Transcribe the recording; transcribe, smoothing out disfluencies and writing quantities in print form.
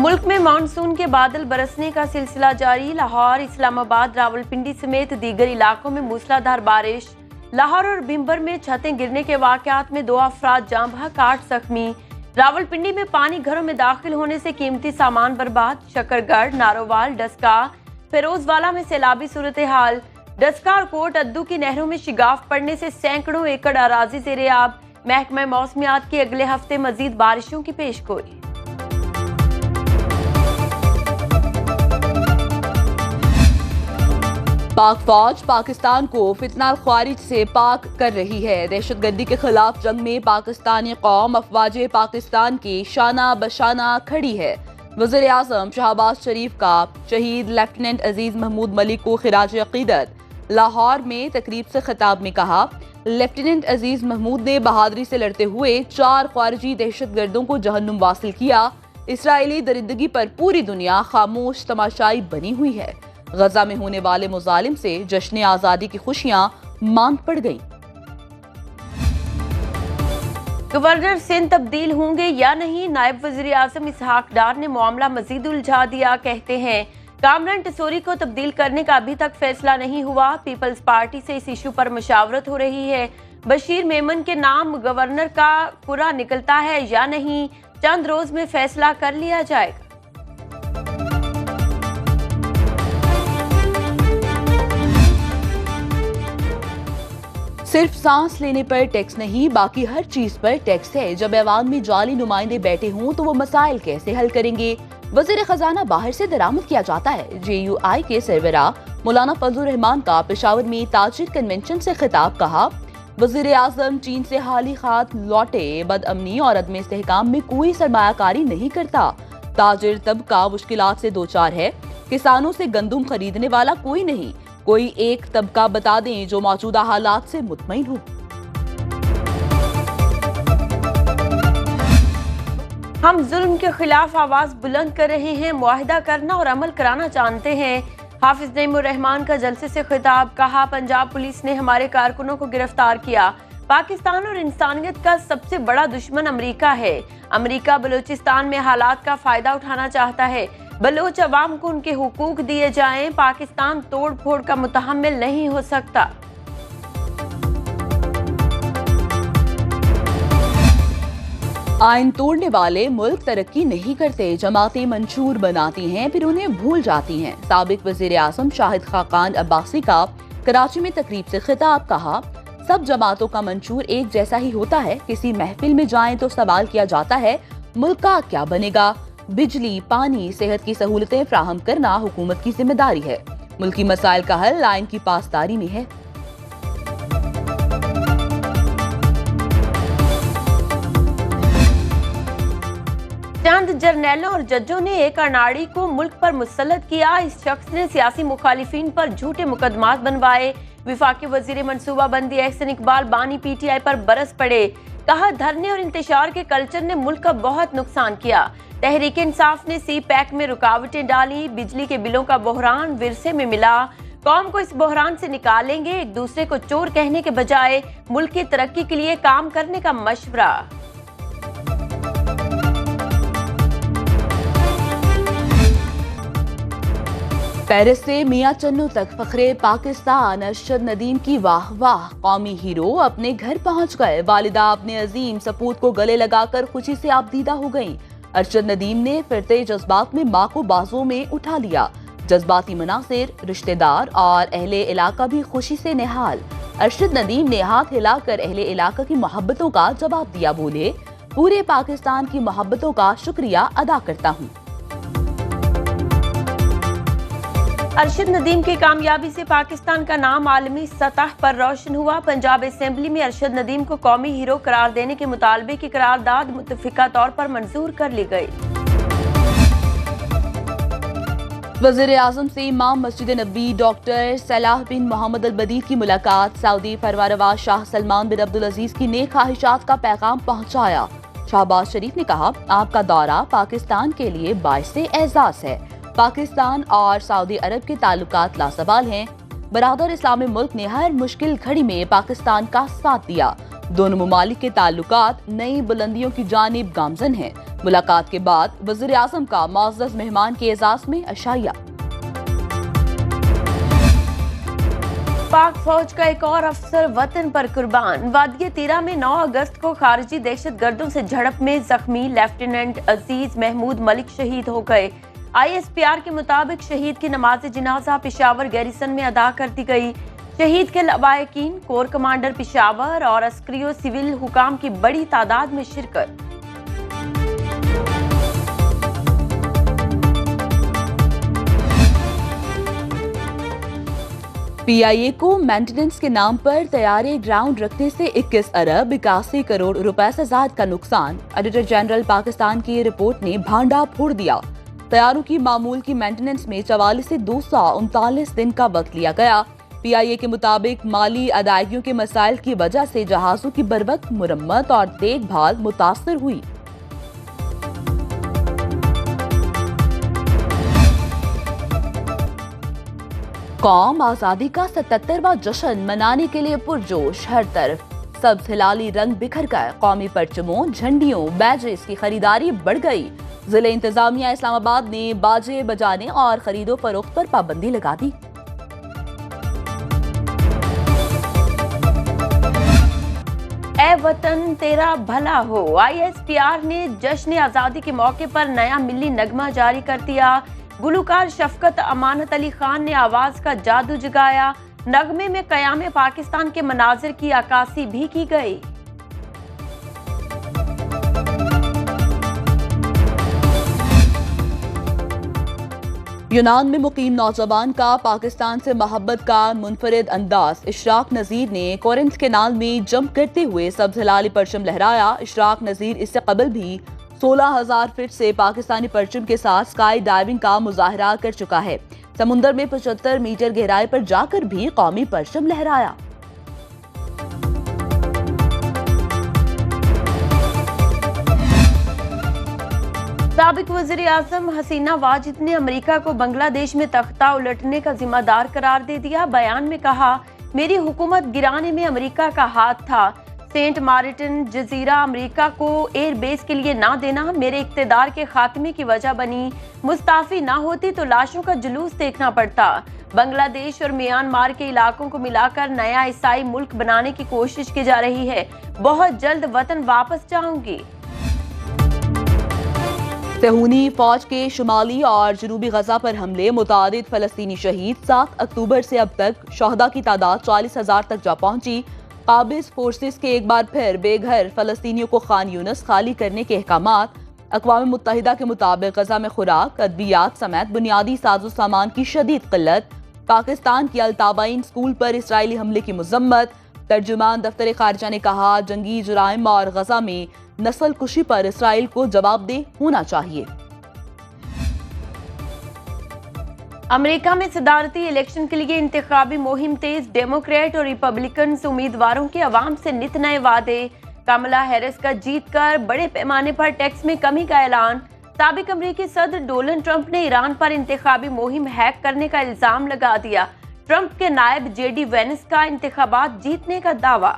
मुल्क में मानसून के बादल बरसने का सिलसिला जारी। लाहौर, इस्लामाबाद, रावलपिंडी समेत दीगर इलाकों में मूसलाधार बारिश। लाहौर और भिम्बर में छतें गिरने के वाकयात में 2 अफराद जाँ बहक 8 जख्मी। रावलपिंडी में पानी घरों में दाखिल होने से कीमती सामान बर्बाद। शकरगढ़, नारोवाल, डस्का, फिरोजवाला में सैलाबी सूरत हाल। डस्का और कोट अद्दू की नहरों में शिगाफ पड़ने से सैकड़ों एकड़ अराजी ज़ेर-ए-आब। महकमा मौसमियात की अगले हफ्ते मजीद बारिशों की पेशगोई। पाक फौज पाकिस्तान को फितना ख्वारिज से पाक कर रही है। दहशतगर्दी के खिलाफ जंग में पाकिस्तानी कौम अफवाज पाकिस्तान की शाना बशाना खड़ी है। वज़ीर आज़म शहबाज शरीफ का शहीद लेफ्टिनेंट अजीज महमूद मलिक को खिराज अकीदत। लाहौर में तकरीब से खिताब में कहा, लेफ्टिनेंट अजीज महमूद ने बहादुरी से लड़ते हुए 4 ख्वारिजी दहशतगर्दों को जहन्नुम वासिल किया। इसराइली दरिंदगी पर पूरी दुनिया खामोश तमाशाई बनी हुई है। गजा में होने वाले मुजालिम से जश्न आजादी की खुशियां मांद पड़ गईं। गवर्नर सिंध तब्दील होंगे या नहीं, नायब वजीर आजम इसहाक डार ने मामला मजीद उलझा दिया। कहते हैं कामरान टसोरी को तब्दील करने का अभी तक फैसला नहीं हुआ। पीपल्स पार्टी से इस इशू पर मशावरत हो रही है। बशीर मेमन के नाम गवर्नर का कुरा निकलता है या नहीं, चंद रोज में फैसला कर लिया जाएगा। सिर्फ सांस लेने पर टैक्स नहीं, बाकी हर चीज पर टैक्स है। जब ऐवान में जाली नुमाइंदे बैठे हों तो वो मसाइल कैसे हल करेंगे। वजीर खजाना बाहर से दरामद किया जाता है। JUI के सरबरा मौलाना फजलुर रहमान का पेशावर में ताजिर कन्वेंशन से खिताब। कहा, वजीर आजम चीन से हाली खात लौटे बदअमनी और अदम इस्तेहकाम में कोई सरमायाकारी नहीं करता। ताजिर तबका मुश्किलात से दो चार है। किसानों से गंदुम खरीदने वाला कोई नहीं। कोई एक तबका बता दें जो मौजूदा हालात से मुतमईन हो। हम जुल्म के खिलाफ आवाज बुलंद कर रहे हैं, मुआहिदा करना और अमल कराना जानते हैं। हाफिज नईमुर रहमान का जलसे से खिताब। कहा, पंजाब पुलिस ने हमारे कारकुनों को गिरफ्तार किया। पाकिस्तान और इंसानियत का सबसे बड़ा दुश्मन अमेरिका है। अमेरिका बलूचिस्तान में हालात का फायदा उठाना चाहता है। बलोच अवाम को उनके हुकूक दिए जाएं। पाकिस्तान तोड़ फोड़ का मुतहम्मिल नहीं हो सकता। आइन तोड़ने वाले मुल्क तरक्की नहीं करते। जमातें मंशूर बनाती हैं फिर उन्हें भूल जाती हैं। साबिक वजीर आजम शाहिद खाकान अब्बासी का कराची में तकरीब से खिताब। कहा, सब जमातों का मंशूर एक जैसा ही होता है। किसी महफिल में जाएं तो सवाल किया जाता है, मुल्क का क्या बनेगा। बिजली, पानी, सेहत की सहूलतें फ्राहम करना हुकूमत की जिम्मेदारी है। मुल्की मसाइल का हल आइन की पासदारी में है। चंद जर्नैलों और जजों ने एक अनाड़ी को मुल्क पर मुसल्लत किया। इस शख्स ने सियासी मुखालिफिन पर झूठे मुकदमात बनवाए। विफाकी वजीर मनसूबाबंदी एहसन इकबाल बानी PTI पर बरस पड़े। कहा, धरने और इंतशार के कल्चर ने मुल्क का बहुत नुकसान किया। तहरीक इंसाफ ने CPAC में रुकावटें डाली। बिजली के बिलों का बहरान विरसे में मिला। कौम को इस बहरान से निकालेंगे। एक दूसरे को चोर कहने के बजाय मुल्क की तरक्की के लिए काम करने का मशवरा। पेरिस से मियां चन्नू तक फखरे पाकिस्तान अरशद नदीम की वाह वाह। कौमी हीरो अपने घर पहुंच गए। वालिदा अपने अजीम सपूत को गले लगाकर खुशी से आबदीदा हो गईं। अरशद नदीम ने फिरते जज्बात में मां को बाजुओं में उठा लिया। जज्बाती मनासिर, रिश्तेदार और अहले इलाका भी खुशी से निहाल। अरशद नदीम ने हाथ हिलाकर अहले इलाका की मोहब्बतों का जवाब दिया। बोले, पूरे पाकिस्तान की मोहब्बतों का शुक्रिया अदा करता हूँ। अरशद नदीम की कामयाबी से पाकिस्तान का नाम आलमी सतह पर रोशन हुआ। पंजाब असेंबली में अरशद नदीम को कौमी हीरो करार देने के मुतालबे की करारदाद मुत्तफिका तौर पर मंजूर कर ली गई। वज़ीर आज़म से इमाम मस्जिद नबी डॉक्टर सलाह बिन मोहम्मद अल बदीर की मुलाकात। सऊदी फरमारवा शाह सलमान बिन अब्दुल अजीज की नेक ख्वाहिशात का पैगाम पहुंचाया। शहबाज शरीफ ने कहा, आपका दौरा पाकिस्तान के लिए बाइसे एजाज है। पाकिस्तान और सऊदी अरब के ताल्लुकात लासवाल हैं। बरादर इस्लामी मुल्क ने हर मुश्किल घड़ी में पाकिस्तान का साथ दिया। दोनों ममालिक के ताल्लुकात नई बुलंदियों की जानिब गामजन हैं। मुलाकात के बाद वज़ीर आज़म का मुअज़्ज़ज़ मेहमान के एजाज़ में अशाइया। पाक फौज का एक और अफसर वतन पर कुर्बान। वादिये तीरा में 9 अगस्त को खारिजी दहशतगर्दों से झड़प में जख्मी लेफ्टिनेंट अजीज महमूद मलिक शहीद हो गए। ISPR के मुताबिक शहीद की नमाज जनाजा पिशावर गैरिसन में अदा कर दी गई। शहीद के लवाहिकीन, कोर कमांडर पिशावर और अस्करी व सिविल हुकाम की बड़ी तादाद में शिरकत। PIA को मेंटेनेंस के नाम पर तैयारे ग्राउंड रखने से 21 अरब 81 करोड़ रुपए से ज्यादा का नुकसान। ऑडिटर जनरल पाकिस्तान की रिपोर्ट ने भांडा फोड़ दिया। तैयारों की मामूल की मेंटेनेंस में 44 से 239 दिन का वक्त लिया गया। PIA के मुताबिक माली अदायगियों के मसाइल की वजह से जहाजों की बरवक्त मुरम्मत और देखभाल मुतासर हुई। कौम आजादी का 77वां जश्न मनाने के लिए पुरजोश। हर तरफ सब्ज हिलाली रंग बिखर गए। कौमी परचमों, झंडियों, बैजेस की खरीदारी बढ़ गई। जिले इंतजामिया इस्लामाबाद ने बाजे बजाने और खरीदो फरोख्त पर पाबंदी लगा दी। ए वतन तेरा भला हो। ISPR ने जश्न आजादी के मौके पर नया मिली नगमा जारी कर दिया। गुलूकार शफकत अमानत अली खान ने आवाज का जादू जगाया। नगमे में कयाम पाकिस्तान के मनाजिर की अक्कासी भी की गई। यूनान में मुकीम नौजवान का पाकिस्तान से मोहब्बत का मुनफरिद अंदाज। इशराक नजीर ने कोरिंथ केनाल में जंप करते हुए सब्ज हिलाली परचम लहराया। इशराक नजीर इससे कबल भी 16,000 फीट से पाकिस्तानी परचम के साथ स्काई डाइविंग का मुजाहरा कर चुका है। समुंदर में 75 मीटर गहराई पर जाकर भी कौमी परचम लहराया। साबिक वज़ीर आज़म हसीना वाजिद ने अमेरिका को बांग्लादेश में तख्ता उलटने का जिम्मेदार करार दे दिया। बयान में कहा, मेरी हुकूमत गिराने में अमेरिका का हाथ था। सेंट मार्टिन जजीरा अमेरिका को एयर बेस के लिए ना देना मेरे इक्तदार के खात्मे की वजह बनी। मुस्ताफी ना होती तो लाशों का जुलूस देखना पड़ता। बांग्लादेश और म्यांमार के इलाकों को मिलाकर नया ईसाई मुल्क बनाने की कोशिश की जा रही है। बहुत जल्द वतन वापस जाऊंगी। सहूनी फौज के शुमाली और जनूबी गजा पर हमले, मुतादिद फलस्तीनी शहीद। 7 अक्टूबर से अब तक शहदा की तादाद 40,000 तक जा पहुंची। काबिज फोर्सेस के एक बार फिर बेघर फलस्तीनियों को खान यूनिस खाली करने के अहकामात। अक़वाम मुत्तहिदा के मुताबिक गजा में खुराक, अद्वियात समेत बुनियादी साजो सामान की शदीद किल्लत। पाकिस्तान की अल-ताबाइन स्कूल पर इसराइली हमले की मजम्मत। तर्जुमान दफ्तर खारजा ने कहा, जंगी जुराइम और गजा में नस्ल कुशी पर इसराइल को जवाबदेह होना चाहिए। अमेरिका में सदारती इलेक्शन के लिए इंतखाबी मुहिम तेज। डेमोक्रेट और रिपब्लिकन उम्मीदवारों के अवाम से नित नए वादे। कमला हैरिस का जीतकर बड़े पैमाने पर टैक्स में कमी का ऐलान। साबिक अमेरिकी सदर डोनाल्ड ट्रंप ने ईरान पर इंतखाबी मुहिम हैक करने का इल्जाम लगा दिया। ट्रंप के नायब JD वेंस का इंतखाबात जीतने का दावा।